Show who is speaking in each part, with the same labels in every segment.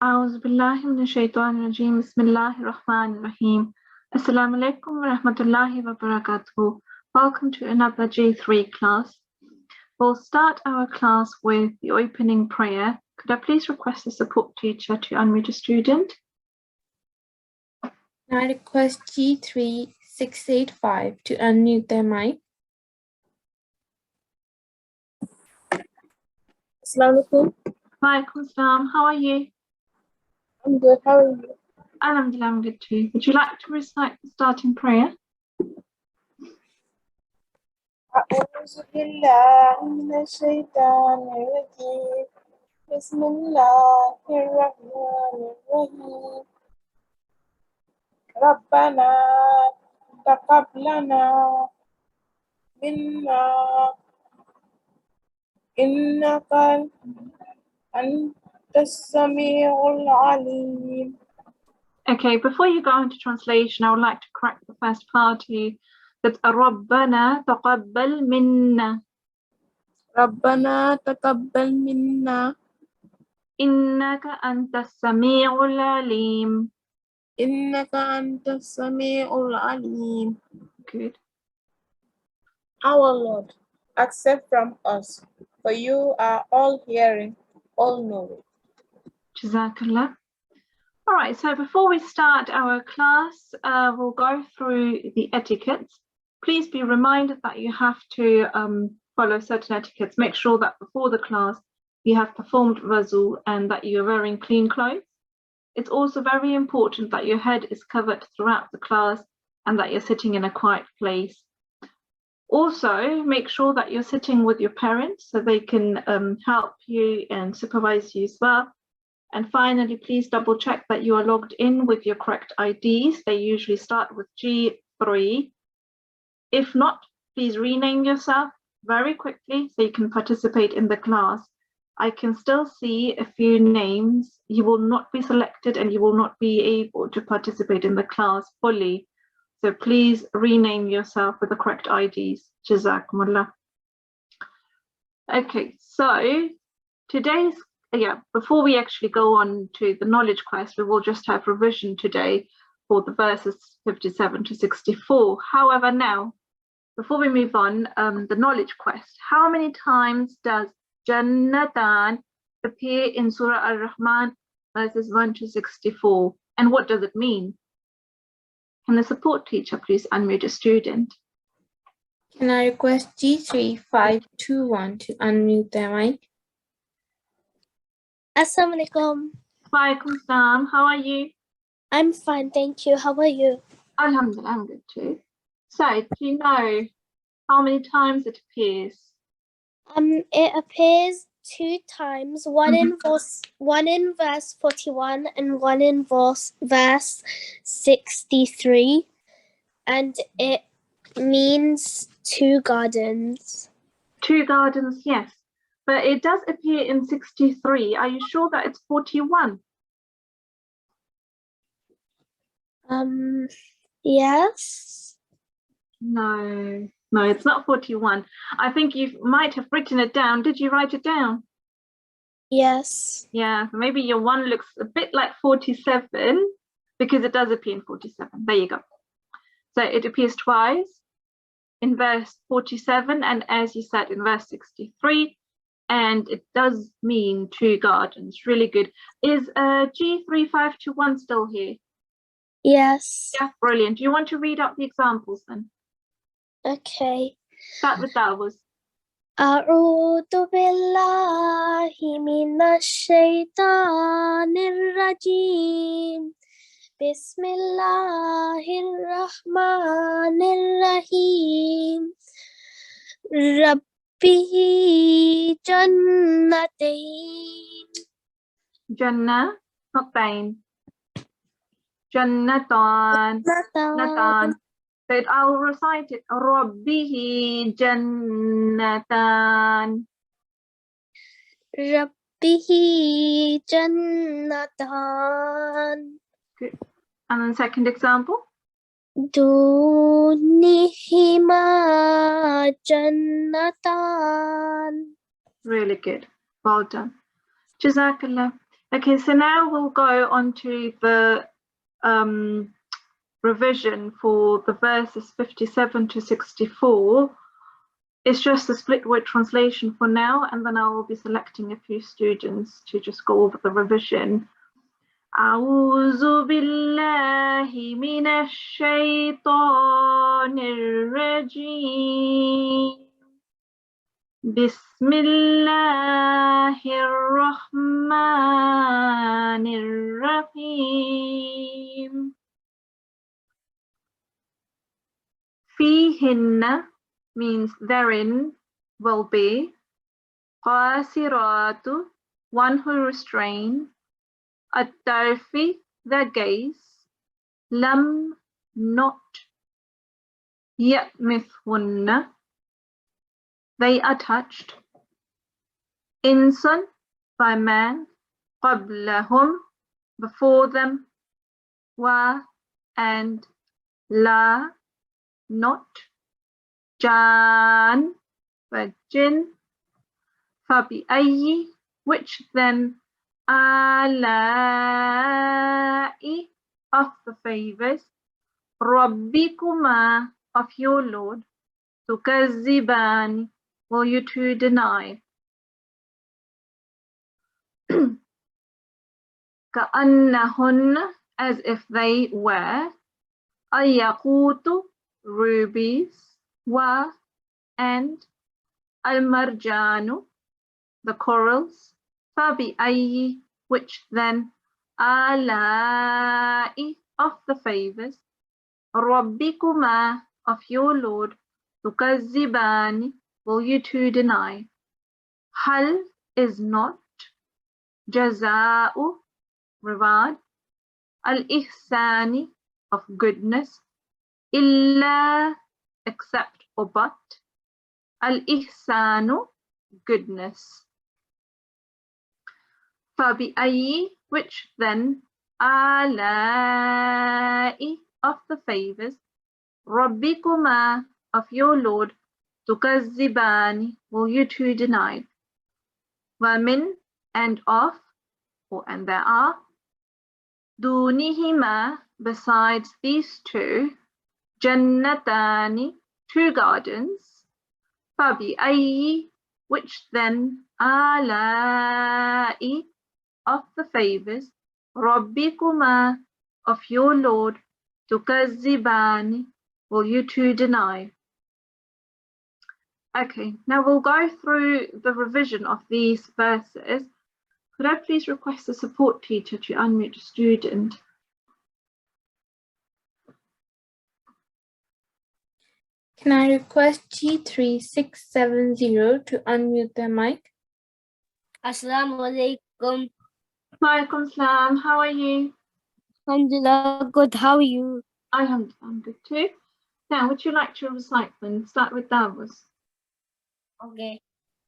Speaker 1: أعوذ بالله من الشيطان الرجيم بسم الله الرحمن الرحيم Assalamu alaikum wa rahmatullahi wa barakatuh. Welcome to another G3 class. We'll start our class with the opening prayer. Could I please request the support teacher to unmute a student?
Speaker 2: I request G3 685 to unmute their mic.
Speaker 3: Assalamu alaikum.
Speaker 1: Wa alaikum salam. How are you?
Speaker 3: I'm good. How are you?
Speaker 1: Alhamdulillah, I'm good too. Would you like to recite the starting prayer?
Speaker 3: أعوذ بالله من الشيطان الرجيم بسم الله الرحمن الرحيم ربنا تقبلنا منا إنك أنت السميع العليم.
Speaker 1: Okay, before you go into translation, I would like to correct the first part here. That's ربنا تقبل منا
Speaker 3: ربنا تقبل منا
Speaker 1: إنك أنت السميع العليم.
Speaker 3: إنك أنت السميع العليم.
Speaker 1: Good.
Speaker 3: Our Lord, accept from us, for you are all hearing, all knowing.
Speaker 1: Jazakumullah. All right, so before we start our class, we'll go through the etiquettes. Please be reminded that you have to follow certain etiquettes. Make sure that before the class you have performed wuzu and that you're wearing clean clothes. It's also very important that your head is covered throughout the class and that you're sitting in a quiet place. Also, make sure that you're sitting with your parents so they can help you and supervise you as well. And finally, please double check that you are logged in with your correct IDs. They usually start with G3. If not, please rename yourself very quickly so you can participate in the class. I can still see a few names. You will not be selected and you will not be able to participate in the class fully. So please rename yourself with the correct IDs. Jazakumullah. Okay, so today's, before we actually go on to the knowledge quest, we will just have revision today for the verses 57 to 64. However, now, before we move on, the knowledge quest, how many times does Jannatan appear in Surah Ar-Rahman verses 1 to 64? And what does it mean? Can the support teacher please unmute a student?
Speaker 2: Can I request G3 521 to unmute their mic?
Speaker 4: Assalamu alaikum.
Speaker 1: Wa alaikum salam. How are you?
Speaker 4: I'm fine, thank you. How are you?
Speaker 1: Alhamdulillah, I'm good too. So, do you know how many times it appears?
Speaker 4: It appears 2 times, one in verse 41 and one in verse 63, and it means 2 gardens.
Speaker 1: 2 gardens, yes. But it does appear in 63. Are you sure that it's 41?
Speaker 4: Yes.
Speaker 1: No, it's not 41. I think you might have written it down. Did you write it down?
Speaker 4: Yes.
Speaker 1: Yeah, maybe your one looks a bit like 47 because it does appear in 47. There you go. So it appears twice in verse 47 and, as you said, in verse 63. And it does mean 2 gardens. Really good. Is G3521 still here?
Speaker 4: Yes.
Speaker 1: Yeah, brilliant. Do you want to read out the examples then?
Speaker 4: Okay.
Speaker 1: Start with Dawaz.
Speaker 4: أعوذ بالله من الشيطان الرجيم بسم الله الرحمن الرحيم ربه جنتين
Speaker 1: Jannah, not Bain. Jannatan. Natan. So I'll recite it. Rabbihi Jannatan.
Speaker 4: ربه جنتان.
Speaker 1: Good. And then second example.
Speaker 4: دونهما جنتان.
Speaker 1: Really good. Well done. Jazakallah. Okay, so now we'll go on to the revision for the verses 57 to 64. It's just a split word translation for now, and then I will be selecting a few students to just go over the revision. أعوذ بالله من الشيطان الرجيم بسم الله الرحمن الرحيم فيهن means therein will be قاصرات, one who restrain, الطرف, the gaze, lam, not, يأمثهن, they are touched, insun, by man, قبلهم, before them, wa, and la, not, jan, by jinn, فبأي, which then, alai, of the favors, rabbikuma, of your Lord, tukazziban, will you two deny? كأنهن, as if they were, الياقوت, rubies, wa, and المرجان, the corals, فبأي, which then, alai, of the favors, rabbikuma, of your Lord, tukazziban, will you two deny? Hal is not, jaza'u, reward, al-ihsani, of goodness, illa, except or but, al-ihsanu, goodness. فبأي, which then, alai, of the favors, rabbikuma, of your Lord, tukazziban, will you two deny? Wamin, and of, or and there are, dunihima, besides these two, jannatani, two gardens, fabi'ayyi, which then, alai, of the favors, rabbikuma, of your Lord, tukazziban, will you two deny? Okay, now we'll go through the revision of these verses. Could I please request the support teacher to unmute the student?
Speaker 2: Can I request G3670 to unmute their mic?
Speaker 4: Assalamu alaikum.
Speaker 1: Walaikum salam, how are you?
Speaker 4: Alhamdulillah, good. How are you?
Speaker 1: I'm good too. Now, would you like to recite them? Start with Davos.
Speaker 4: Okay.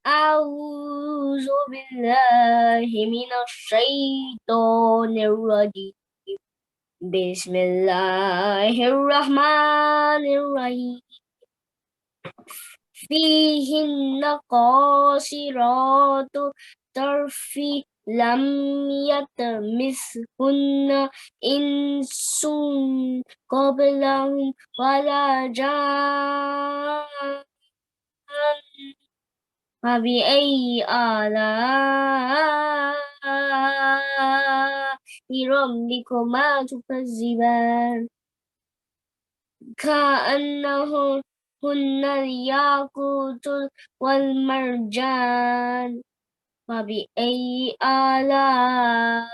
Speaker 4: أعوذ بالله من الشيطان الرجيم بسم الله الرحمن الرحيم فيهن قاصرات الطرف لم يطمثهن إنس قبلهم ولا جان فبأي آلاء ربكما تكذبان كأنهن الياقوت والمرجان فبأي آلاء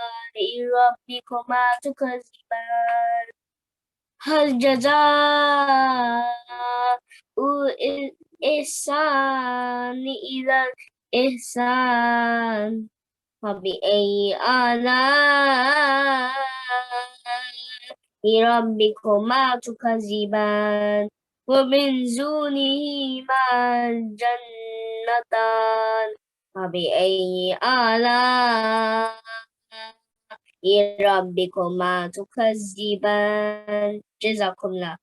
Speaker 4: ربكما تكذبان هل جزاء الإحسان إلى الإحسان فبأي آلاء ربكما تكذبان ومن دونهما جنتان فبأي آلاء ربكما تكذبان Jazakumullah.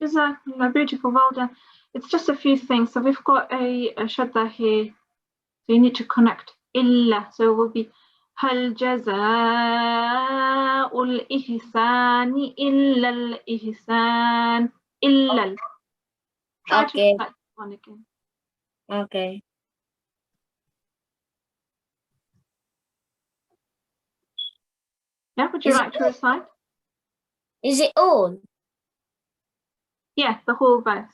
Speaker 1: Jazakumullah, beautiful, well done. It's just a few things. So we've got a shadda here. So you need to connect illa. So it will be هل جزاء الإحسان إلا الإحسان إلا. Try to
Speaker 4: Okay.
Speaker 1: recite one again.
Speaker 4: Okay.
Speaker 1: Yeah, would you
Speaker 4: Is
Speaker 1: like to recite?
Speaker 4: Is it all?
Speaker 1: Yeah, the whole verse.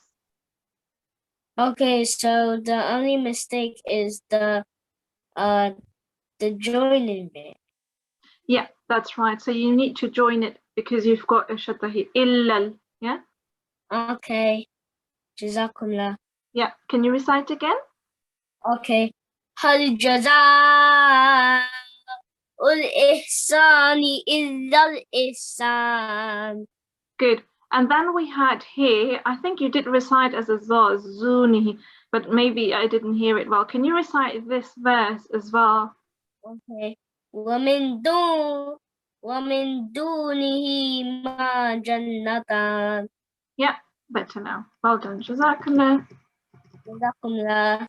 Speaker 4: Okay, so the only mistake is the joining bit.
Speaker 1: Yeah, that's right. So you need to join it because you've got a shadda here. Illal. Yeah?
Speaker 4: Okay. Jazakumullah.
Speaker 1: Yeah. Can you recite again?
Speaker 4: Okay. هل جزاء الإحسان إلا الإحسان.
Speaker 1: Good. And then we had here, I think you did recite as a zuni, but maybe I didn't hear it well. Can you recite this verse as well?
Speaker 4: Okay. ومن دونه ما جنتان.
Speaker 1: Yeah, better now. Well done. Jazakumullah.
Speaker 4: Jazakumullah.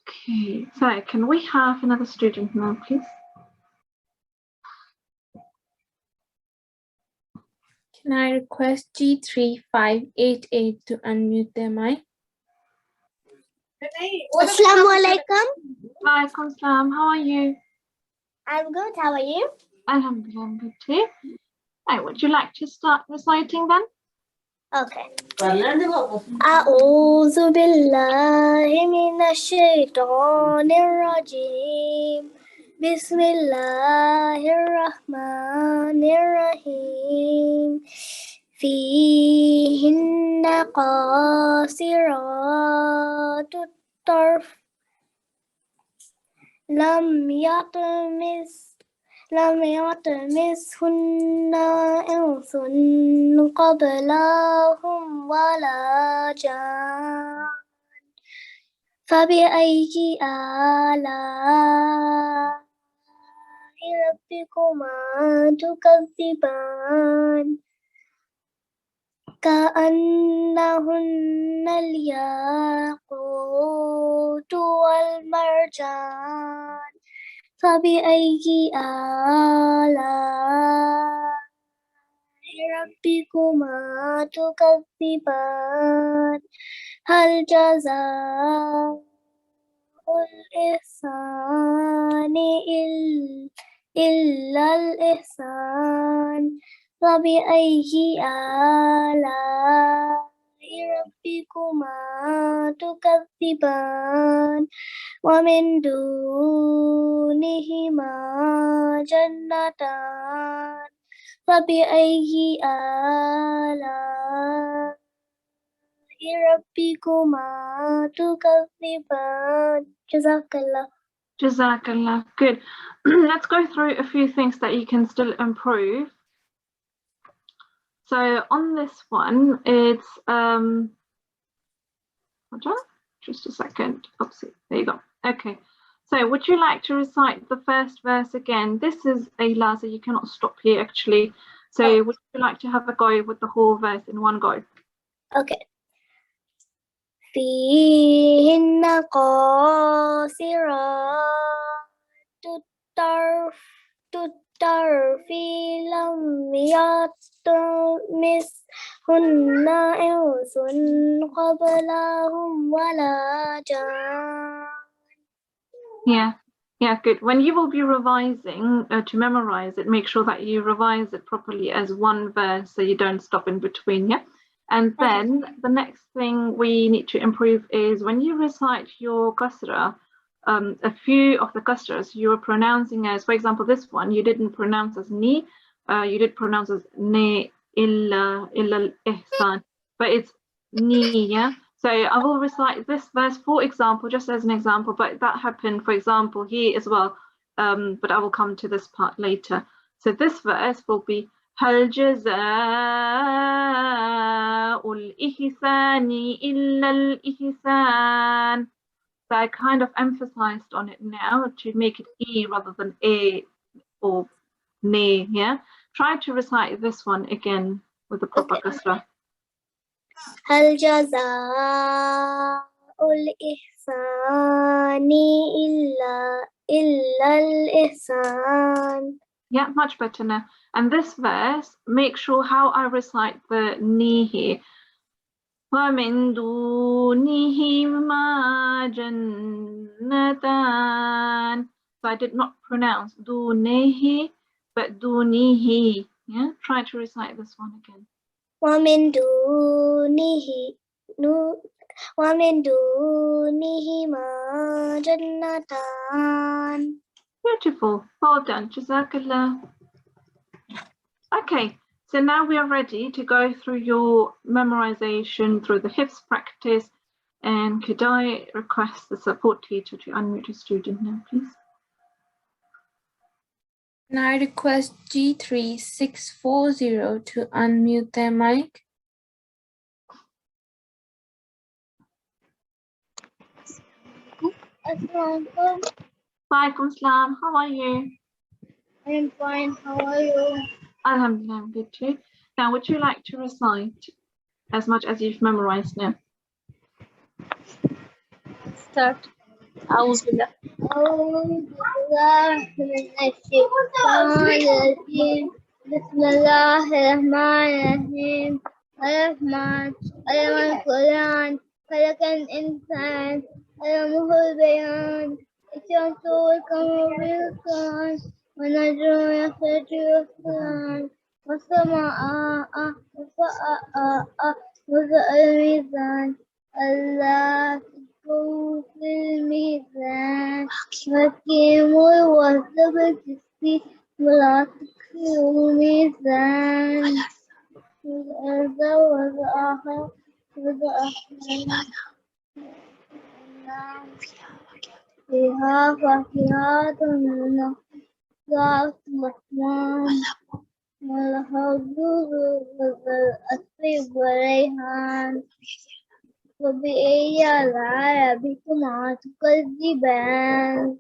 Speaker 1: Okay, so can we have another student now, please?
Speaker 2: Can I request G3588 to unmute their mic?
Speaker 5: Assalamu alaikum.
Speaker 1: Walaikum salam. How are you?
Speaker 5: I'm good. How are you?
Speaker 1: Alhamdulillah, I'm good too. Right, would you like to start reciting then?
Speaker 5: Okay. أعوذ بالله من الشيطان الرجيم. بسم الله الرحمن الرحيم. فيهن قاصرات الطرف لم يطمسهن إنس قبلهم ولا جان فبأي آلاء ربكما تكذبان كأنهن الياقوت والمرجان فبأي آلاء ربكما تكذبان هل جزاء الإحسان إلا الإحسان فبأي آلاء ربكما تكذبان ومن دونهما جنتان فبأي آلاء ربكما تكذبان Jazakallah.
Speaker 1: Jazakallah. Good. Let's go through a few things that you can still improve. So on this one, it's hold on, just a second. Oops, there you go. Okay. So would you like to recite the first verse again? This is a laza, you cannot stop here actually. So would you like to have a go with the whole verse in one go?
Speaker 5: Okay. فيهن قاصرات الطرف لم يطمسهن إنس قبلهم ولا جان.
Speaker 1: Yeah, good. When you will be revising to memorize it, make sure that you revise it properly as one verse so you don't stop in between, yeah? And then the next thing we need to improve is when you recite your kasra, a few of the kasras you are pronouncing as, for example, this one, you didn't pronounce as ni, you did pronounce as ne, illa ihsan, but it's ni, yeah? So I will recite this verse, for example, just as an example, but that happened, for example, here as well, but I will come to this part later. So this verse will be هل جزاء الإحسان إلا الإحسان. So I kind of emphasized on it now to make it E rather than A or Ne, yeah? Try to recite this one again with the proper kasra.
Speaker 5: هل جزاء الإحسان إلا الإحسان.
Speaker 1: Yeah, much better now. And this verse, make sure how I recite the ni here. وَمِن دُونِهِمَا جَنَّتَانِ. So I did not pronounce دُونِهِ, but دُونِهِ. Yeah, try to recite this one again.
Speaker 5: ومن دونهما جنتان.
Speaker 1: Beautiful. Well done. Jazakallah. Okay, so now we are ready to go through your memorization through the Hifz practice. And could I request the support teacher to unmute a student now, please?
Speaker 2: Can I request G3640 to unmute their mic?
Speaker 5: Assalamualaikum.
Speaker 1: Walaikum salam. How are you?
Speaker 5: I am fine. How are you?
Speaker 1: Alhamdulillah, I'm good too. Now, would you like to recite as much as you've memorized now?
Speaker 5: Start. أعوذ بالله من الشيطان الرجيم. بسم الله الرحمن الرحيم. الرحمن علم القرآن خلق الإنسان علمه البيان. الشمس والقمر بالقرآن والنجم يخرج بالقرآن والسماء رفعها ووضع الميزان ألا تطغوا في الميزان وأقيموا الوزن بالقسط ولا تخسروا الميزان والأرض وضعها فيها فاكهة ذات الرحمن والحب والأسف والريحان وبأي آلاء ربكما تكذبان.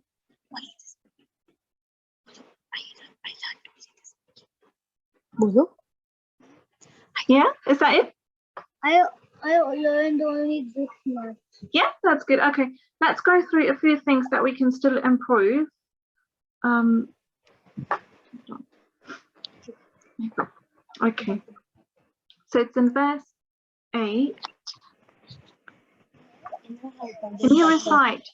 Speaker 1: Yeah, is that it?
Speaker 5: I learned only this much.
Speaker 1: Yeah, that's good. Okay, let's go through a few things that we can still improve. Okay, so it's in verse 8. Can you recite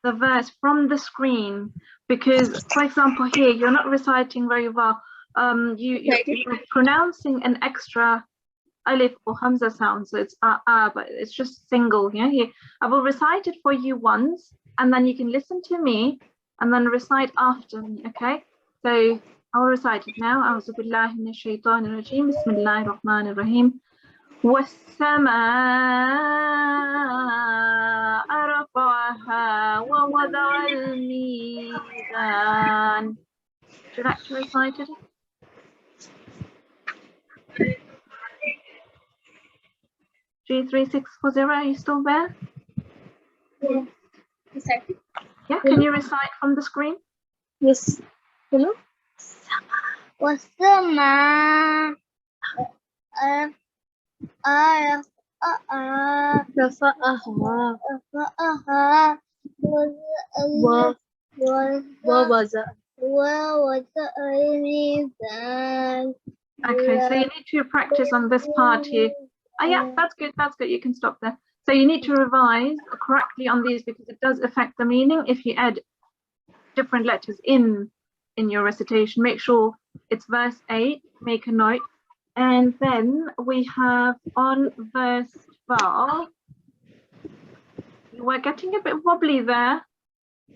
Speaker 1: the verse from the screen? Because, for example, here you're not reciting very well. You're pronouncing an extra alif or hamza sound, so it's but it's just single. Yeah, here I will recite it for you once, and then you can listen to me and then recite after me. Okay, so I will recite it now. A'udhu billahi minash shaitanir rajim. Bismillahir rahmanir rahim. والسماء رفعها ووضع الميزان. Would you like to recite it? G3640, are you still there?
Speaker 5: Yeah.
Speaker 1: Yeah, can you recite from the screen?
Speaker 5: Yes. Hello? والسماء رفعها ووضع الميزان.
Speaker 1: Okay, so you need to practice on this part here. Yeah, that's good, you can stop there. So you need to revise correctly on these because it does affect the meaning if you add different letters in your recitation. Make sure it's verse 8, make a note. And then we have on verse 12, we're getting a bit wobbly there.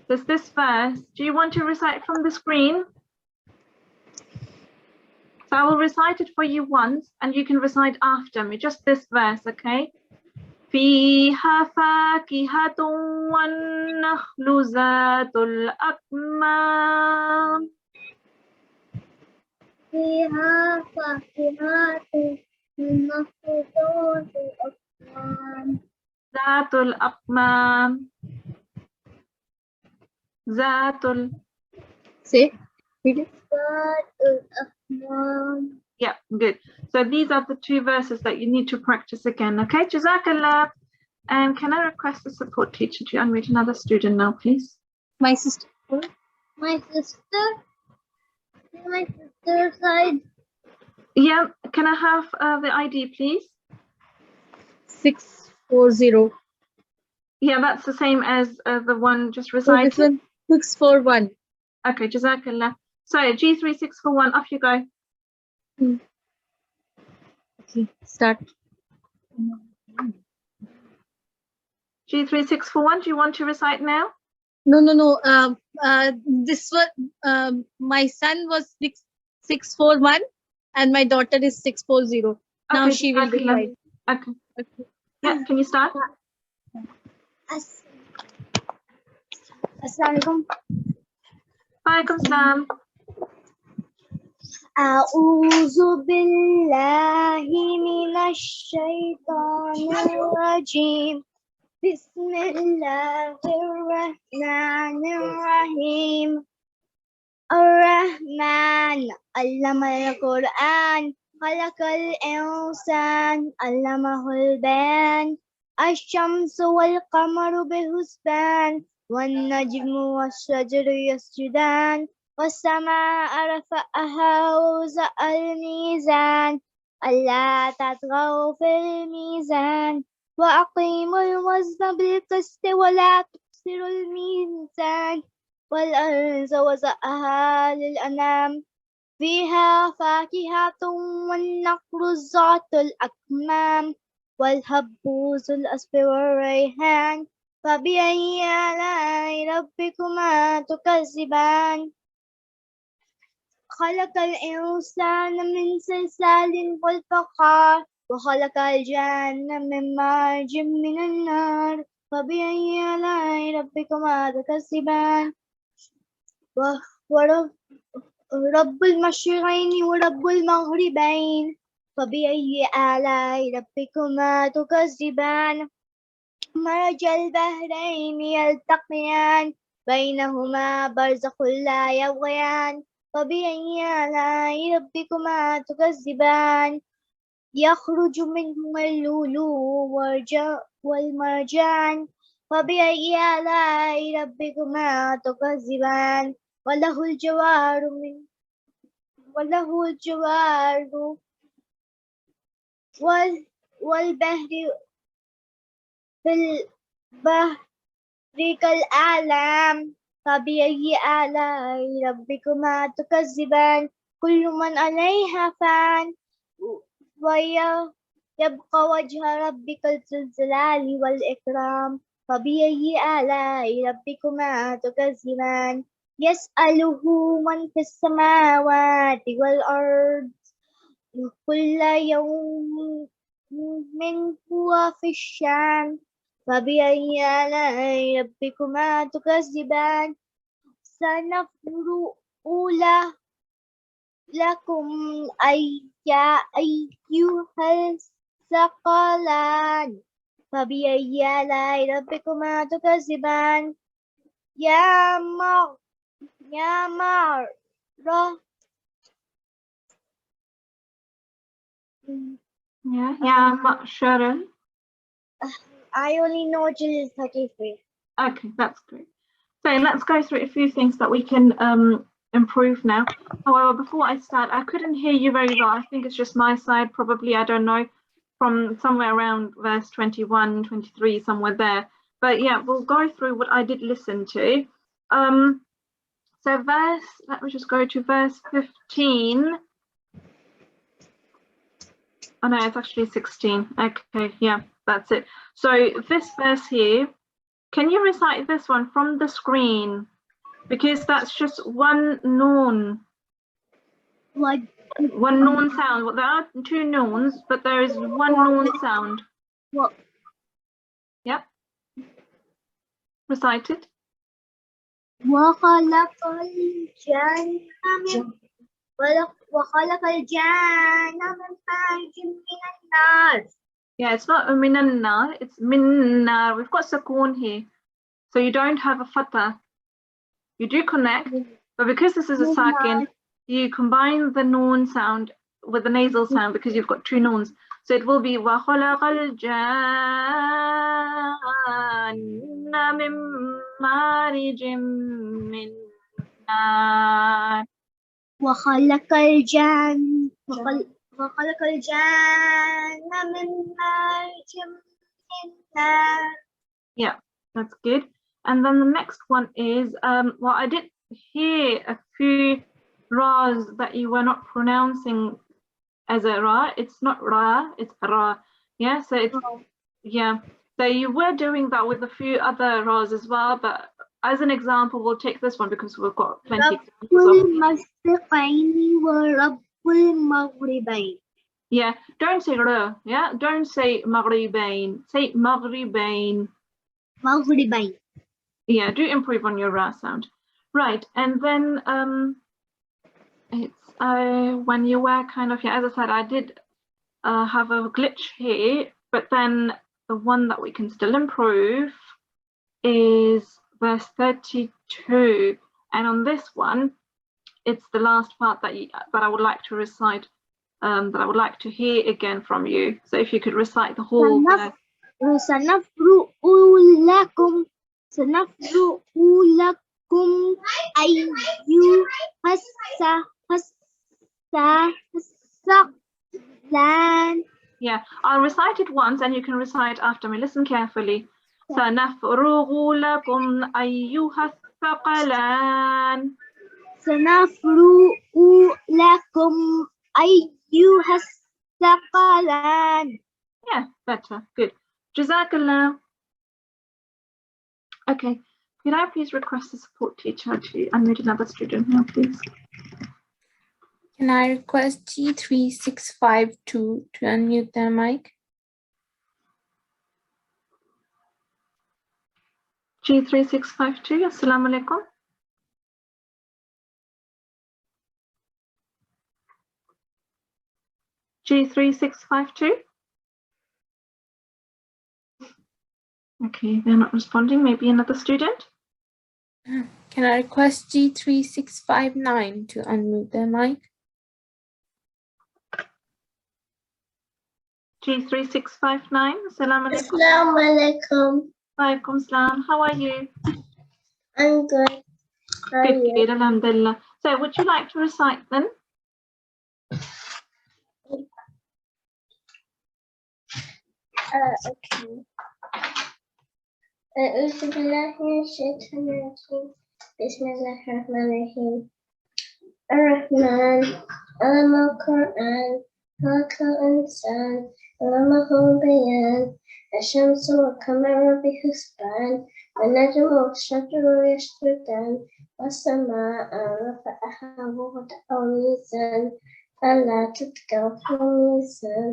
Speaker 1: There's this verse. Do you want to recite from the screen? So I will recite it for you once and you can recite after me, just this verse, okay? فيها فاكهة والنخل ذات الأكمام.
Speaker 5: فيها فاكهة والنخل ذات الأكمام.
Speaker 1: ذات الأكمام.
Speaker 5: Say, read it. ذات الأكمام.
Speaker 1: Yeah, good. So these are the two verses that you need to practice again. Okay, Jazakallah. And can I request the support teacher to unmute another student now, please?
Speaker 5: My sister. My sister side.
Speaker 1: Yeah, can I have the ID, please?
Speaker 5: 640.
Speaker 1: Yeah, that's the same as the one just
Speaker 5: So this
Speaker 1: recited.
Speaker 5: one 641.
Speaker 1: Okay, Jazakallah. So G3641, off you go.
Speaker 5: Okay, start.
Speaker 1: G3641, do you want to recite now?
Speaker 5: No. This one, my son was 641 and my daughter is 640. Now
Speaker 1: Okay,
Speaker 5: she will
Speaker 1: Jazakallah.
Speaker 5: recite.
Speaker 1: Okay.
Speaker 5: Okay.
Speaker 1: Yeah, can you start?
Speaker 5: Assalamualaikum.
Speaker 1: Walaikum salam.
Speaker 5: أعوذ بالله من الشيطان الرجيم بسم الله الرحمن الرحيم الرحمن علم القرآن خلق الإنسان علمه البيان الشمس والقمر بحسبان والنجم والشجر يسجدان والسماء رفعها ووضع الميزان ألا تطغوا في الميزان وأقيموا الوزن بالقسط ولا تخسروا الميزان والأرض وضعها للأنام فيها فاكهة والنخل ذات الأكمام والحب ذو العصف والريحان فبأي آلاء ربكما تكذبان خلق الإنسان من صلصال كالفخار وخلق الجن من مارج من النار فبأي آلاء ربكما تكذبان ورب المشرقين ورب المغربين فبأي آلاء ربكما تكذبان مرج البحرين يلتقيان بينهما برزخ لا يبغيان فبأي آلاء ربكما تكذبان يخرج منهما اللؤلؤ والمرجان فبأي آلاء ربكما تكذبان وله الجوار والبحر في البحر كالأعلام فبأي آلاء ربكما تكذبان كل من عليها فان ويبقى وجه ربك ذو الجلال والإكرام فبأي آلاء ربكما تكذبان يسأله من في السماوات والأرض كل يوم هو في الشام فبأي آلاء ربكما تكذبان سنفرغ لكم أيها الثقلان فبأي آلاء ربكما تكذبان يا
Speaker 1: Sharon.
Speaker 5: I only know till 33.
Speaker 1: Okay, that's great. So let's go through a few things that we can improve now. However, before I start, I couldn't hear you very well. I think it's just my side, probably, I don't know, from somewhere around verse 21, 23, somewhere there. But yeah, we'll go through what I did listen to. So let me just go to verse 15. Oh no, it's actually 16. Okay, yeah, that's it. So this verse here, can you recite this one from the screen? Because that's just one noon.
Speaker 5: One
Speaker 1: noon sound. Well, there are two noons, but there is one noon sound.
Speaker 5: What?
Speaker 1: Yep. Recite it.
Speaker 5: وخلق الجان من مارج من النار.
Speaker 1: Yeah, it's not minanna, it's minna. We've got sakoon here. So you don't have a fatha. You do connect, but because this is a sakin, you combine the noon sound with the nasal sound because you've got two noons. So it will be وَخَلَقَ الْجَانَّ مِن مَّارِجٍ مِّن نَارٍ.
Speaker 5: وخلق الجان وخلق الجان من مارج من نار.
Speaker 1: Yeah, that's good. And then the next one is, well, I did hear a few ra's that you were not pronouncing as a ra. It's not ra, it's ra. Yeah, so it's, yeah. So you were doing that with a few other ra's as well, but as an example, we'll take this one because we've got plenty.
Speaker 5: رب المشرقين ورب المغربين.
Speaker 1: Yeah, don't say ra. Yeah, don't say maghribain. Say maghribain.
Speaker 5: مغربين.
Speaker 1: Yeah, do improve on your ra sound. Right, and then it's when you were kind of, yeah, as I said, I did have a glitch here, but then the one that we can still improve is verse 32, and on this one, it's the last part that I would like to recite, that I would like to hear again from you. So if you could recite the whole verse.
Speaker 5: سنفرغ لكم أيها الثقلان.
Speaker 1: Yeah, I'll recite it once and you can recite after me. Listen carefully. سنفرغ لكم أيها الثقلان.
Speaker 5: سنفرغ لكم أيها الثقلان.
Speaker 1: Yeah, better. Good. Jazakumullah. Okay. Could I please request the support teacher to unmute another student now, please?
Speaker 2: Can I request G3652 to unmute their mic?
Speaker 1: G3652, Assalamu alaikum. G3652. Okay, they're not responding. Maybe another student?
Speaker 2: Can I request G3659 to unmute their mic?
Speaker 1: G3659, Assalamu alaikum.
Speaker 4: Assalamu alaikum.
Speaker 1: Walaikum salam. How are you?
Speaker 4: I'm good. How are
Speaker 1: Good,
Speaker 4: you?
Speaker 1: good, alhamdulillah. So would you like to recite then?
Speaker 4: Okay. أعوذ بالله من الشيطان الرجيم. بسم الله الرحمن الرحيم. الرحمن علم القرآن خلق الإنسان علمه البيان الشمس والقمر بحسبان والنجم والشجر يسجدان والسماء رفعها ووضع الميزان ألا تطغوا في الميزان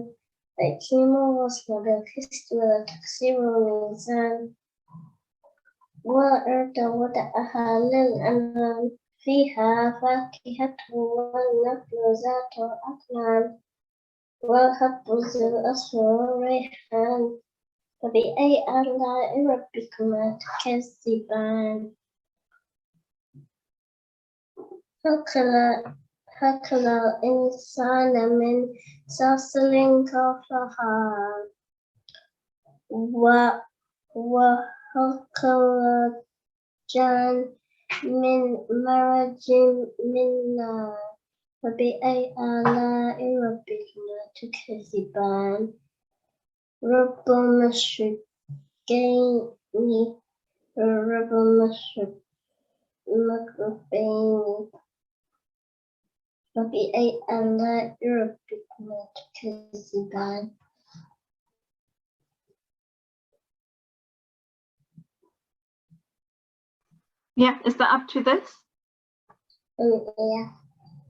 Speaker 4: وأقيموا الوزن بالقسط ولا تخسروا الميزان والأرض وضعها للأنام فيها فاكهة والنخل ذات الأكمام والحب ذو الأصل والريحان فبأي آلاء ربكما تكذبان خلق الإنسان من صلصال كالفخار وخلق الجان من مارج من نار فبأي آلاء ربكما تكذبان رب المشرقين رب المغربين فبأي آلاء ربكما تكذبان.
Speaker 1: Yeah, is that up to this?
Speaker 4: Yeah.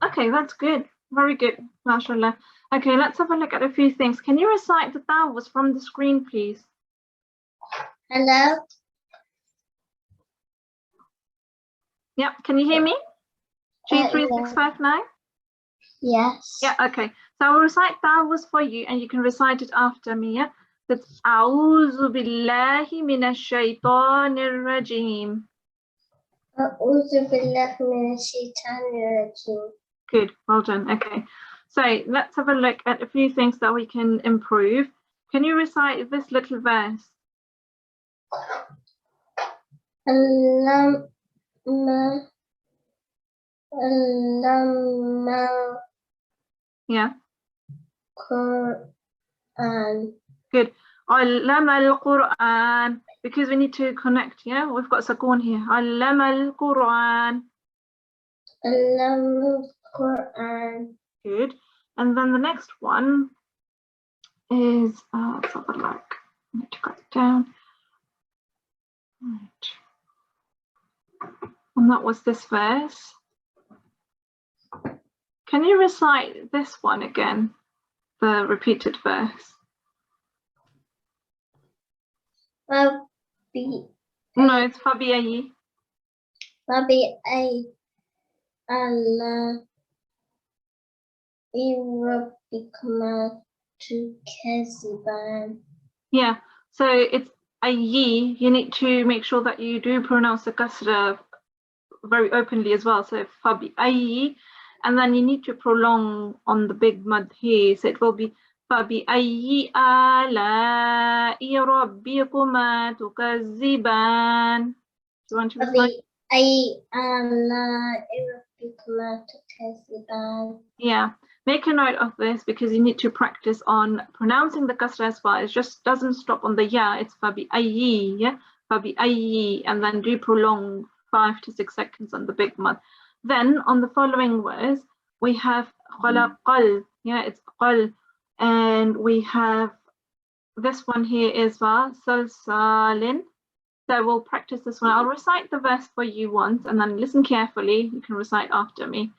Speaker 1: Okay, that's good. Very good, mashallah. Okay, let's have a look at a few things. Can you recite the dawahs from the screen, please?
Speaker 4: Hello.
Speaker 1: Yeah, can you hear me? G3659?
Speaker 4: Yes.
Speaker 1: Yeah, okay. So I will recite dawahs for you and you can recite it after me, yeah? That's A'udhu billahi minash shaitanir rajim.
Speaker 4: أعوذ بالله من الشيطان الرجيم.
Speaker 1: Good, well done. Okay. So let's have a look at a few things that we can improve. Can you recite this little verse? Yeah.
Speaker 4: Quran.
Speaker 1: Good. Al-Qur'an, because we need to connect, yeah? We've got Sakun here. Al-Qur'an.
Speaker 4: Quran.
Speaker 1: Good. And then the next one is, let's have a look. I need to cut it down. Right. And that was this verse. Can you recite this one again? The repeated verse. No, it's Fabiayi.
Speaker 4: Allah Rabbikuma Tukaziban.
Speaker 1: Yeah, so it's ayi. You need to make sure that you do pronounce the kasra very openly as well. So Fabiayi, and then you need to prolong on the big mud here. So it will be فَبِأَيِّ آلَاءِ رَبِّكُمَا تُكَذِّبَانِ. Do you want to recite? Yeah, make a note of this because you need to practice on pronouncing the kasra as well. It just doesn't stop on the ya. It's فَبِأَيِّ, yeah? فَبِأَيِّ, and then do prolong 5 to 6 seconds on the big mud. Then on the following words, we have خَلَقَل, yeah, it's qal. And we have this one here as well, salsalin. So we'll practice this one. I'll recite the verse for you once and then listen carefully. You can recite after me.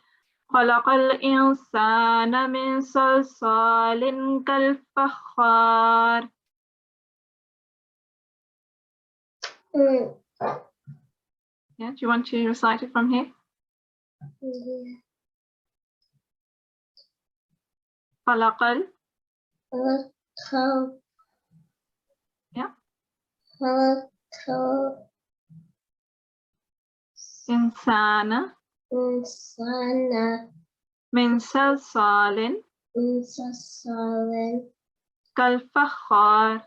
Speaker 1: خلق الإنسان من صلصال كالفخار. Yeah, do you want to recite it from here? خلق Yeah. إنسان من صلصال كالفخار.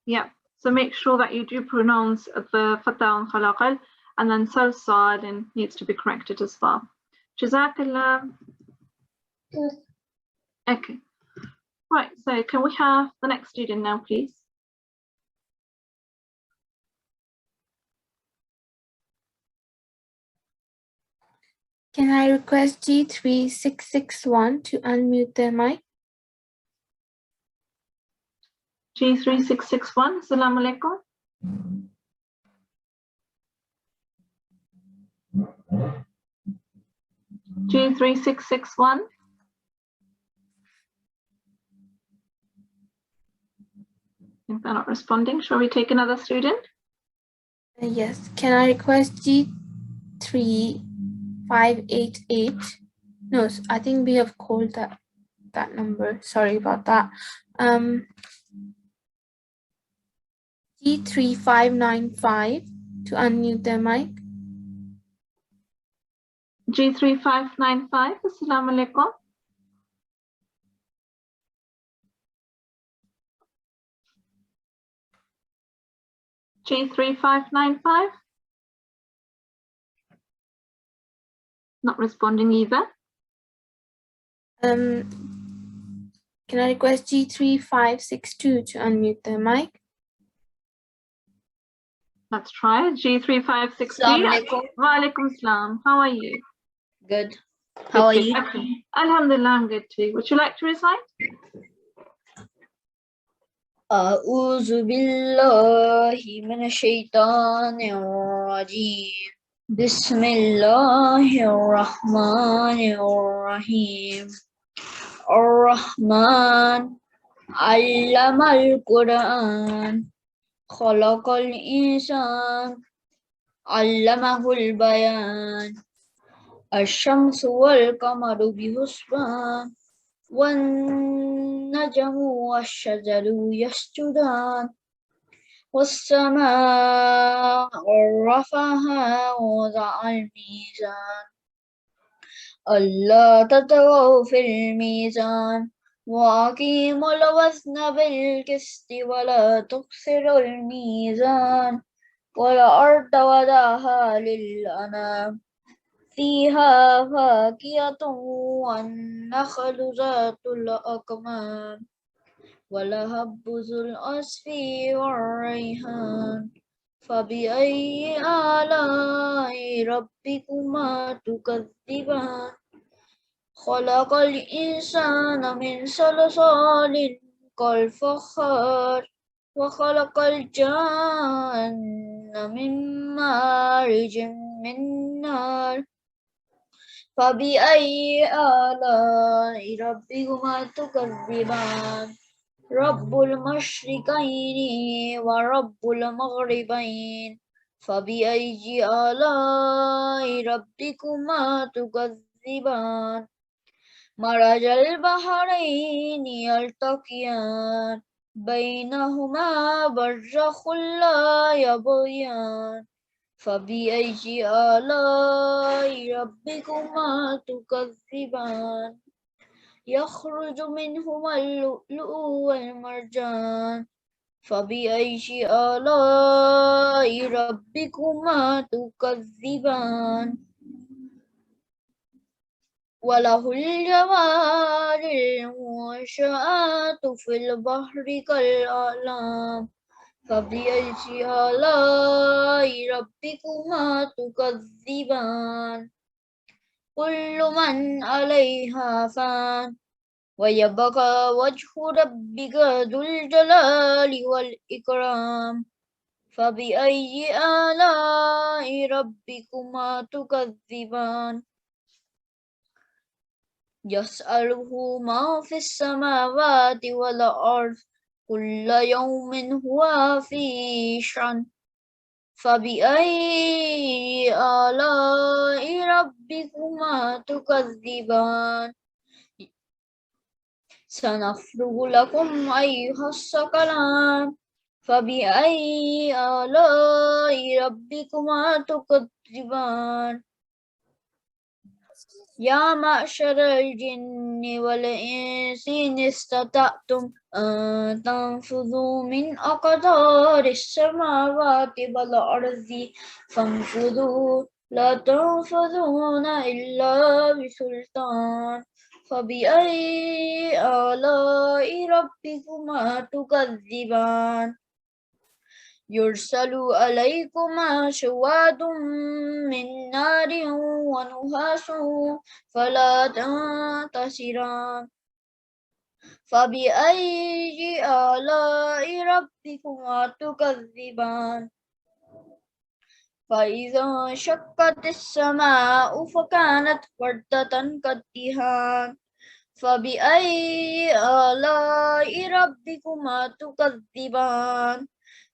Speaker 1: Yeah, so make sure that you do pronounce the fatha on khalaqal, and then salsal needs to be corrected as well. Jazakallah. Okay. Right, so can we have the next student now, please?
Speaker 2: Can I request G3661 to unmute their mic?
Speaker 1: G3661, Assalamu alaikum. G3661. If they're not responding, shall we take another student?
Speaker 2: Yes. Can I request G3588? No, I think we have called that number. Sorry about that. G3595 to unmute their mic.
Speaker 1: G3595, Assalamu alaikum. G3595. Not responding either.
Speaker 2: Can I request G3562 to unmute their mic?
Speaker 1: Let's try it. G3563.
Speaker 6: Assalamu alaikum.
Speaker 1: Wa alaikum salam. How are you?
Speaker 6: Good. How are
Speaker 1: Good,
Speaker 6: you?
Speaker 1: good. Okay. Alhamdulillah, I'm good too. Would you like to recite?
Speaker 6: أعوذ بالله من الشيطان الرجيم بسم الله الرحمن الرحيم الرحمن علم القرآن خلق الإنسان علمه البيان الشمس والقمر بحسبان والنجم والشجر يسجدان والسماء رفعها ووضع الميزان ألا تطغوا في الميزان وأقيموا الوزن بالقسط ولا تخسروا الميزان والأرض وضعها للأنام فيها فاكهة والنخل ذات الأكمام والهب ذو العصف والريحان فبأي آلاء ربكما تكذبان خلق الإنسان من صلصال كالفخار وخلق الجان من مارج من نار فبأي آلاء ربكما تكذبان رب المشرقين ورب المغربين فبأي آلاء ربكما تكذبان مرج البحرين يلتقيان بينهما برزخ لا يبغيان فبأي آلاء ربكما تكذبان يخرج منهما اللؤلؤ والمرجان فبأي آلاء ربكما تكذبان وله الجوار المنشآت في البحر كالأعلام فبأي آلاء ربكما تكذبان كل من عليها فان ويبقى وجه ربك ذو الجلال والإكرام فبأي آلاء ربكما تكذبان يسأله ما في السماوات والأرض كل يوم هو في شأن فبأي آلاء ربكما تكذبان سنفرغ لكم أيها الثقلان فبأي آلاء ربكما تكذبان يا معشر الجن والإنس إن استطعتم أن تنفذوا من أقطار السماوات والأرض فانفذوا لا تنفذون إلا بسلطان فبأي آلاء ربكما تكذبان يرسل عليكما شواظ من نار ونحاس فلا تنتصران فبأي آلاء ربكما تكذبان فإذا انشقت السماء فكانت وردة كالدهان فبأي آلاء ربكما تكذبان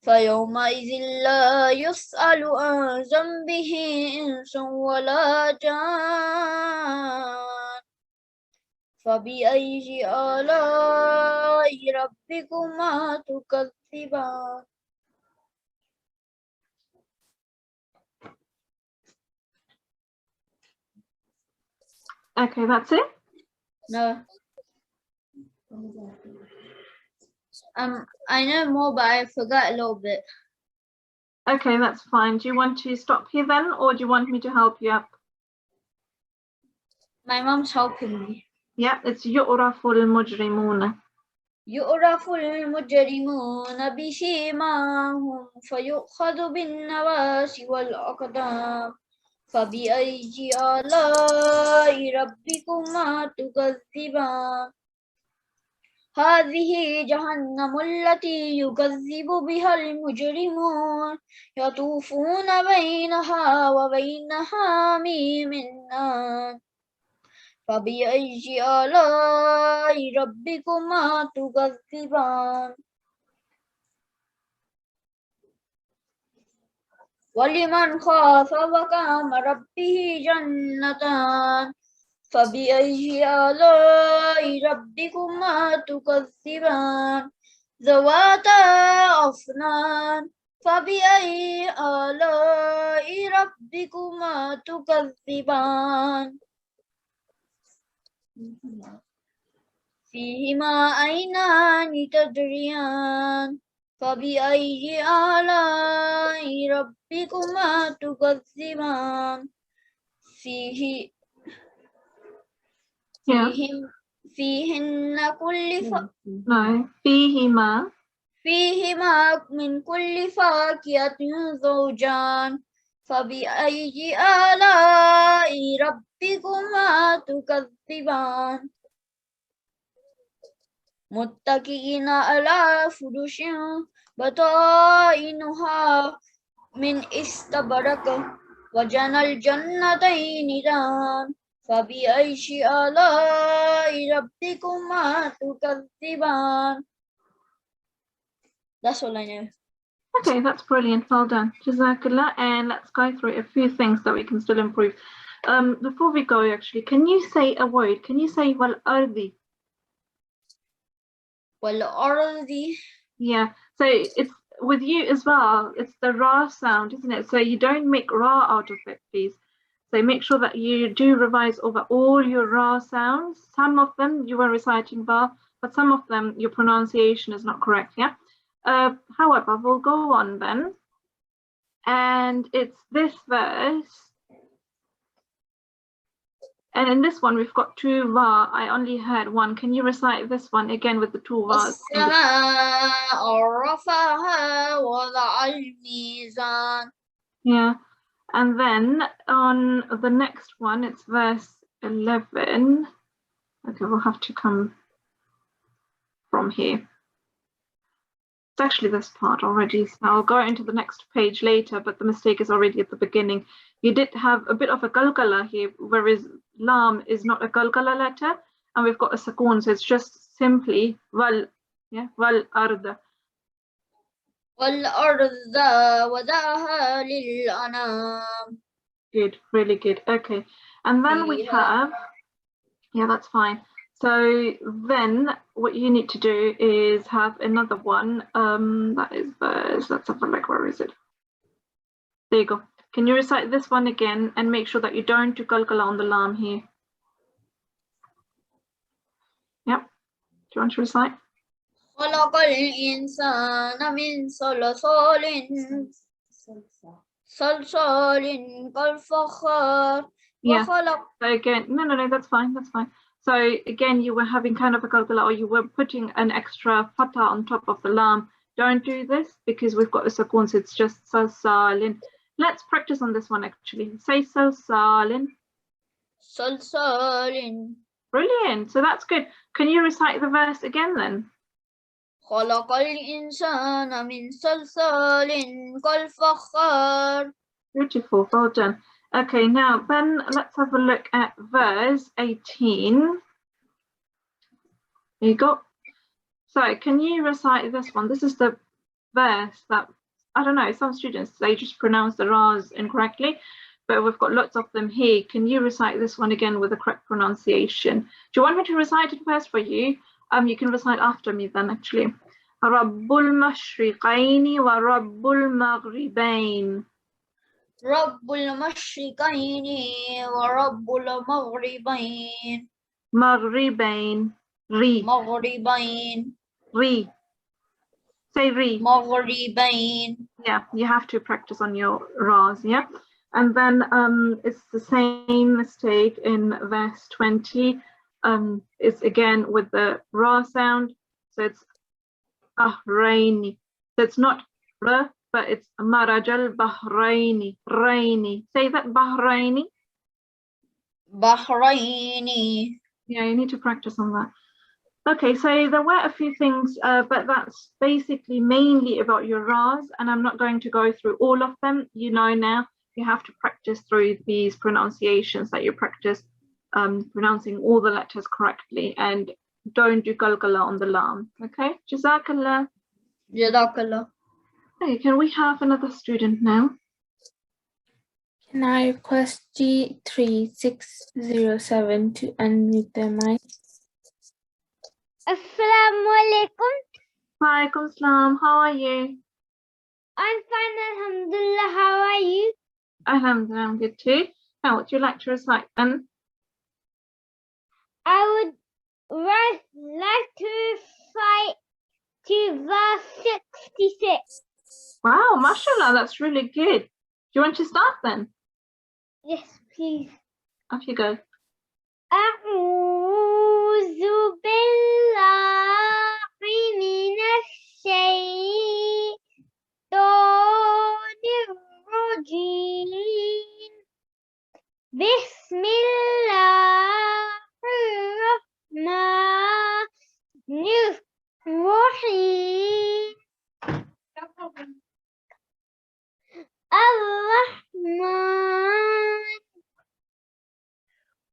Speaker 6: فيومئذ لا يسأل عن ذنبه إنس ولا جان فبأي آلاء ربكما تكذبان
Speaker 1: Okay, that's it.
Speaker 6: No. I know more, but I forgot a little bit.
Speaker 1: Okay, that's fine. Do you want to stop here then, or do you want me to help you up?
Speaker 6: My mom's helping me.
Speaker 1: Yeah, it's يُعْرَفُ الْمُجْرِمُونَ.
Speaker 6: يُعْرَفُ الْمُجْرِمُونَ بِسِيمَاهُمْ فَيُؤْخَذُ بِالنَّوَاصِي وَالْأَقْدَامِ فَبِأَيِّ آلَاءِ رَبِّكُمَا تُكَذِّبَانِ هذه جهنم التي يكذب بها المجرمون يطوفون بينها وبين حميم آن فبأي آلاء ربكما تكذبان ولمن خاف مقام ربه جنتان فبأي آلاء ربكما تكذبان ذواتا أفنان فبأي آلاء ربكما تكذبان فيهما عينان تجريان فبأي آلاء ربكما تكذبان
Speaker 1: Yeah.
Speaker 6: فيهن
Speaker 1: No.
Speaker 6: فيهما من كل فاكهة زوجان فبأي آلاء ربكما تكذبان متكئين على فرش بطائنها من استبرق وجنى الجنتين دان فبأي آلاء ربكما تكذبان. That's all I know.
Speaker 1: Okay, that's brilliant. Well done. Jazakallah. And let's go through a few things that we can still improve. Before we go, actually, can you say a word? Can you say wal ardi?
Speaker 6: Wal ardi.
Speaker 1: Yeah. So it's with you as well. It's the ra sound, isn't it? So you don't make ra out of it, please. So make sure that you do revise over all your ra sounds. Some of them you were reciting ba, but some of them your pronunciation is not correct. Yeah. However, we'll go on then, and it's this verse, and in this one we've got two va. I only heard one. Can you recite this one again with the two vas? Yeah, and then on the next one it's verse 11. Okay, we'll have to come from here. It's actually this part already, so I'll go into the next page later, but the mistake is already at the beginning. You did have a bit of a galgala here, whereas lam is not a galgala letter, and we've got a sakoon, so it's just simply wal, yeah, wal arda.
Speaker 6: Wal arda wadaha lil anam.
Speaker 1: Good, really good. Okay, and then we have, yeah, that's fine. So then what you need to do is have another one. That is verse, let's have a look, where is it? There you go. Can you recite this one again and make sure that you don't do qalqala on the lam here? Yep. Do you want to recite?
Speaker 6: خلق الإنسان من صلصال كالفخار.
Speaker 1: Yeah. So again, no, that's fine, that's fine. So again, you were having kind of a qalqala, or you were putting an extra fatha on top of the lam. Don't do this because we've got a sakoon, so it's just salsalin. Let's practice on this one actually. Say salsalin.
Speaker 6: Salsalin.
Speaker 1: Brilliant. So that's good. Can you recite the verse again then?
Speaker 6: خلق الإنسان من صلصال كالفخار.
Speaker 1: Beautiful. Well done. Okay, now then let's have a look at verse 18. There you go. So can you recite this one? This is the verse that, I don't know, some students, they just pronounce the ra's incorrectly, but we've got lots of them here. Can you recite this one again with the correct pronunciation? Do you want me to recite it first for you? You can recite after me then actually. Rabbul mashriqaini wa rabbul maghribain.
Speaker 6: Rabbul mashriqaini wa rabbul maghribain.
Speaker 1: Maghribain. Ri.
Speaker 6: Maghribain.
Speaker 1: Ri. Say ri.
Speaker 6: Maghribain.
Speaker 1: Yeah, you have to practice on your ra's, yeah? And then it's the same mistake in verse 20. It's again with the ra sound, so it's bahraini. So it's not ra, but it's marajal bahraini, raini. Say that, bahraini.
Speaker 6: Bahraini.
Speaker 1: Yeah, you need to practice on that. Okay, so there were a few things, but that's basically mainly about your ra's, and I'm not going to go through all of them. You know now, you have to practice through these pronunciations, that you practice pronouncing all the letters correctly, and don't do qalqala on the lam. Okay, Jazakallah.
Speaker 6: Jazakallah.
Speaker 1: Okay, can we have another student now?
Speaker 2: Can I request G3607 to unmute their mic?
Speaker 5: Assalamu alaikum.
Speaker 1: Walaikum salam. How are you?
Speaker 5: I'm fine, alhamdulillah. How are you?
Speaker 1: Alhamdulillah, I'm good too. Now, what would you like to recite then?
Speaker 5: أعوذ Let's fight to verse 66.
Speaker 1: Wow, mashallah, that's really good. Do you want to start then?
Speaker 5: Yes, please.
Speaker 1: Off you go.
Speaker 5: أعوذ بالله من الشيطان الرجيم. بسم الله الرحمن الرحيم. الرحمن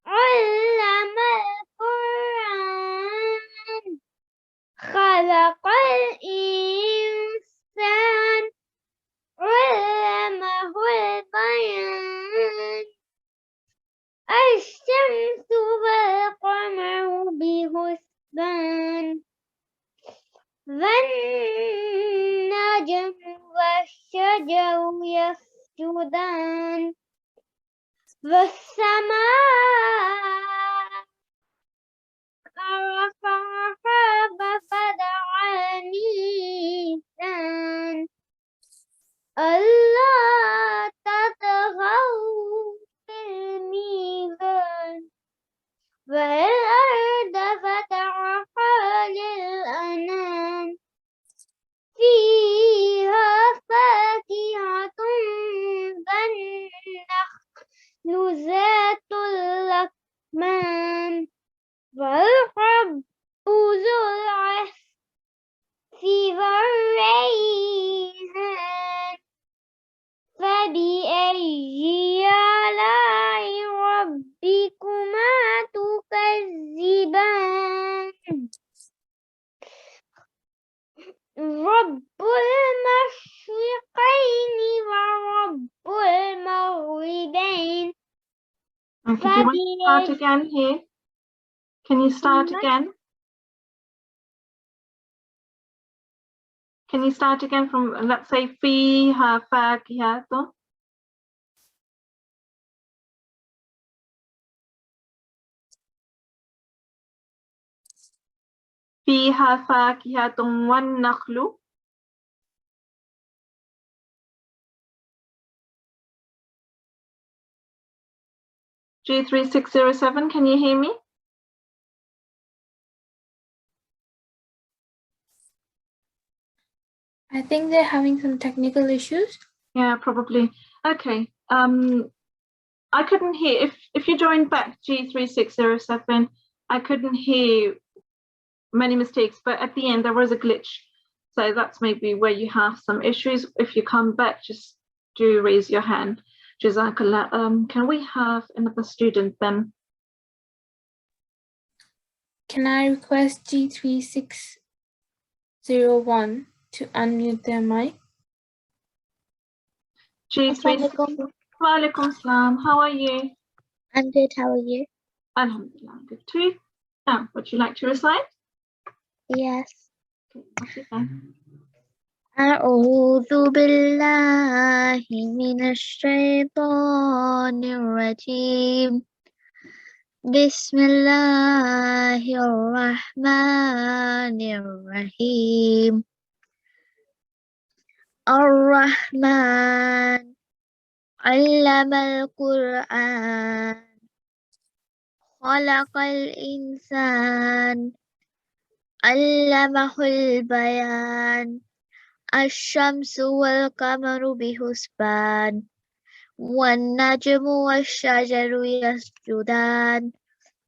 Speaker 5: علم القرآن خلق الإنسان علمه البيان. الشمس والقمر بحسبان والنجم والشجر يسجدان والسماء رفعها ووضع الميزان ألا تطغوا في الميزان والأرض وضعها للأنام فيها فاكهة والنخل ذات الأكمام والحب ذو العصف والريحان فبأي آلاء ربكما تكذبان رب المشرقين ورب المغربين.
Speaker 1: Okay, do you want to start again here? Can you start again? Can you start again from, let's say, فيها فاكهة? فيها فاكهة والنخل. G3607, can you hear me?
Speaker 2: I think they're having some technical issues.
Speaker 1: Yeah, probably. Okay. I couldn't hear, if you joined back G3607, I couldn't hear many mistakes, but at the end there was a glitch. So that's maybe where you have some issues. If you come back, just do raise your hand. Jazakallah. Can we have another student then?
Speaker 2: Can I request G3601 to unmute their mic?
Speaker 1: G36. Wa alaikum salam. How are you?
Speaker 5: I'm good, how are you?
Speaker 1: Alhamdulillah, I'm good too. Now, would you like to recite?
Speaker 5: Yes.
Speaker 1: Okay, off you go.
Speaker 5: أعوذ بالله من الشيطان الرجيم. بسم الله الرحمن الرحيم. الرحمن علم القرآن خلق الإنسان علمه البيان. الشمس والقمر بحسبان والنجم والشجر يسجدان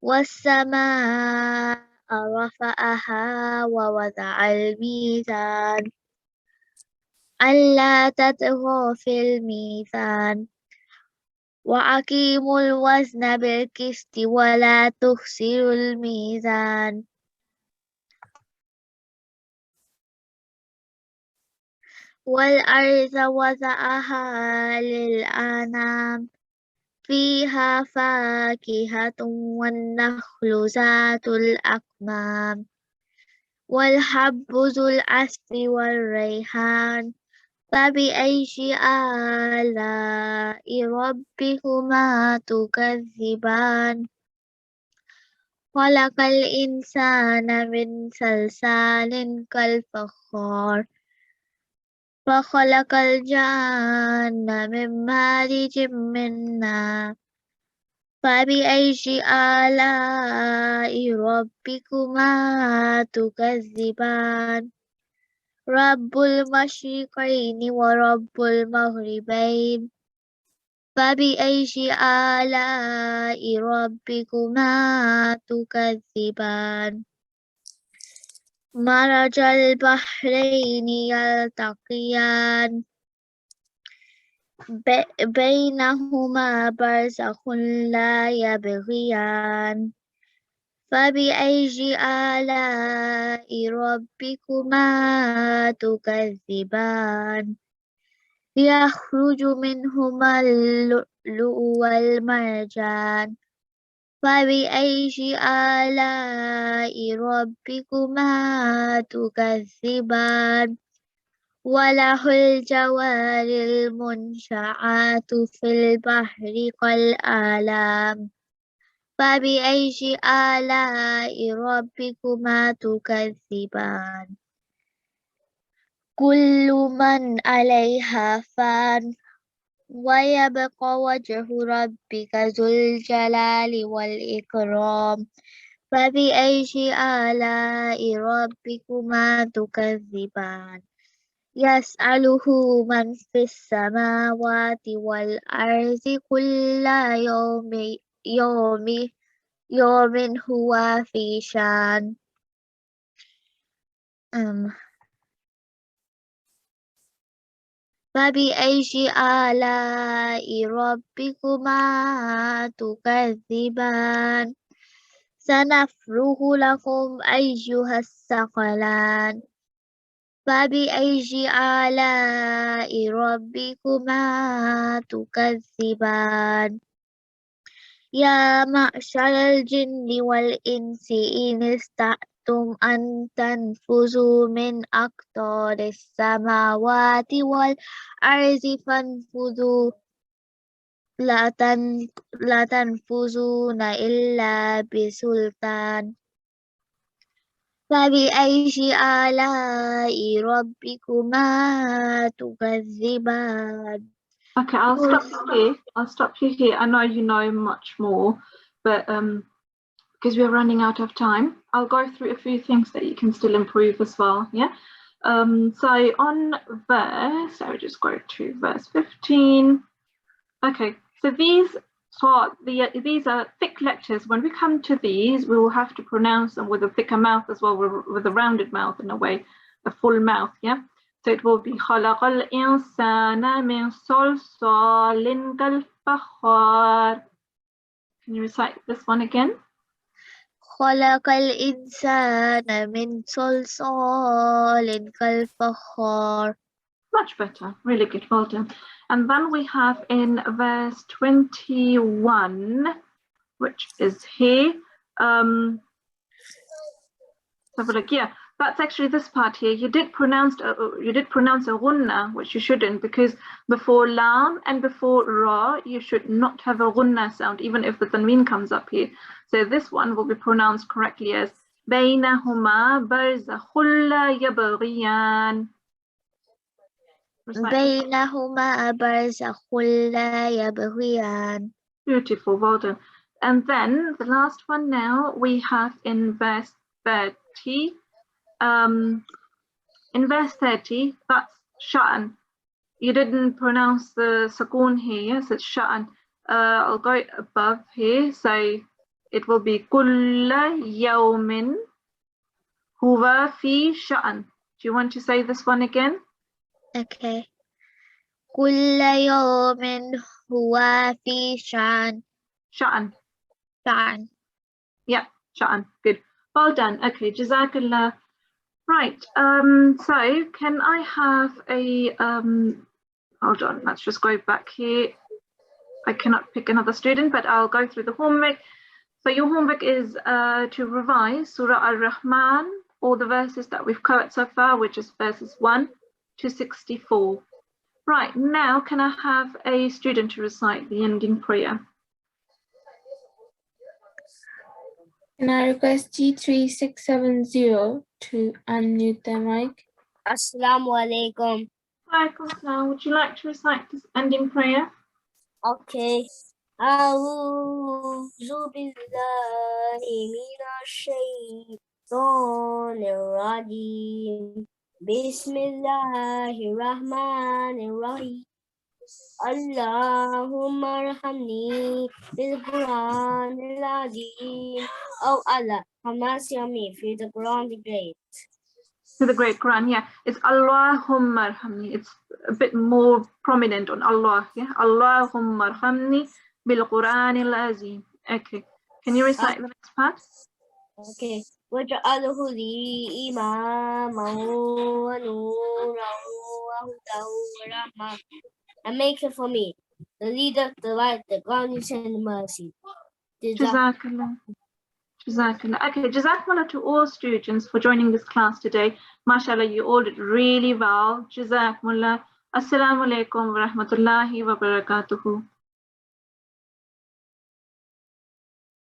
Speaker 5: والسماء رفعها ووضع الميزان ألا تطغوا في الميزان وأقيموا الوزن بالقسط ولا تخسروا الميزان. والأرض وضعها للأنام فيها فاكهة والنخل ذات الأكمام والحب ذو العصف والريحان فبأي آلاء ربكما تكذبان خلق الإنسان من صلصال كالفخار وخلق الجان من مارج من نار فبأي آلاء ربكما تكذبان رب المشرقين ورب المغربين فبأي آلاء ربكما تكذبان مرج البحرين يلتقيان بينهما برزخ لا يبغيان فبأي آلاء ربكما تكذبان يخرج منهما اللؤلؤ والمرجان فبأي آلاء ربكما تكذبان وله الجوار المنشآت في البحر كالأعلام فبأي آلاء ربكما تكذبان كل من عليها فان ويبقى وجه ربك ذو الجلال والإكرام فبأي آلاء ربكما تكذبان يسأله من في السماوات والأرض كل يوم هو في شان فبأي آلاء ربكما تكذبان سنفرغ لكم أيها الثقلان فبأي آلاء ربكما تكذبان يا معشر الجن والإنس إن استطعتم أن تنفذوا من أقطار السماوات والأرض فانفذوا لا تنفذون إلا بسلطان فبأي آلاء ربكما تكذبان
Speaker 1: Okay, I'll stop you here. I'll stop you here. I know you know much more, but because we're running out of time, I'll go through a few things that you can still improve as well. Yeah. So on verse, I'll just go to verse 15. Okay, so these are thick letters. When we come to these, we will have to pronounce them with a thicker mouth as well, with a rounded mouth in a way, a full mouth. Yeah. So it will be خلق الإنسان من صلصال كالفخار. Can you recite this one again?
Speaker 5: خلق الإنسان من صلصال كالفخار.
Speaker 1: Much better, really good, well done. And then we have in verse 21, which is here. Have a look, yeah. That's actually this part here. You did pronounce a gunna, which you shouldn't, because before lam and before ra, you should not have a gunna sound, even if the tanween comes up here. So this one will be pronounced correctly as بينهما برزخ لا يبغيان.
Speaker 5: بينهما برزخ لا يبغيان.
Speaker 1: Beautiful, well done. And then the last one now we have in verse 30. In verse 30, that's sha'an. You didn't pronounce the sakun here, yes, it's sha'an. I'll go above here, so it will be kulla yawmin huwa fi sha'an. Do you want to say this one again?
Speaker 5: Okay. كل يوم هو في شأن.
Speaker 1: Sha'an.
Speaker 5: شأن.
Speaker 1: Yeah, sha'an. Good. Well done. Okay, Jazakumullah. Right, so can I have a, hold on, let's just go back here. I cannot pick another student, but I'll go through the homework. So your homework is to revise Surah Ar-Rahman, all the verses that we've covered so far, which is verses 1 to 64. Right, now can I have a student to recite the ending prayer?
Speaker 2: Can I request G3670 to unmute their mic?
Speaker 5: Assalamu alaikum.
Speaker 1: Walaikum assalam. Would you like to recite this ending prayer?
Speaker 5: Okay. A'udhu billahi minash shaitanir rajim. Bismillahir rahmanir rahim. Allahumma arhamni bil-Qur'an al-Azim. Oh Allah, have mercy on me through the Quran the Great.
Speaker 1: To the great Quran, yeah. It's Allahumma arhamni. It's a bit more prominent on Allah, yeah. Allahumma arhamni bil-Qur'an al-Azim. Okay. Can you recite the next part?
Speaker 5: Okay. وَجَعَلْهُ لِي إِمَامًا وَنُورًا وَهُدًى وَرَحْمَةً. And make it for me, the leader, the light, the guidance, and the mercy.
Speaker 1: Jazakallah. Jazakallah. Okay, Jazakumullah to all students for joining this class today. MashaAllah, you all did really well. Jazakumullah. Assalamu alaikum wa rahmatullahi wa barakatuhu.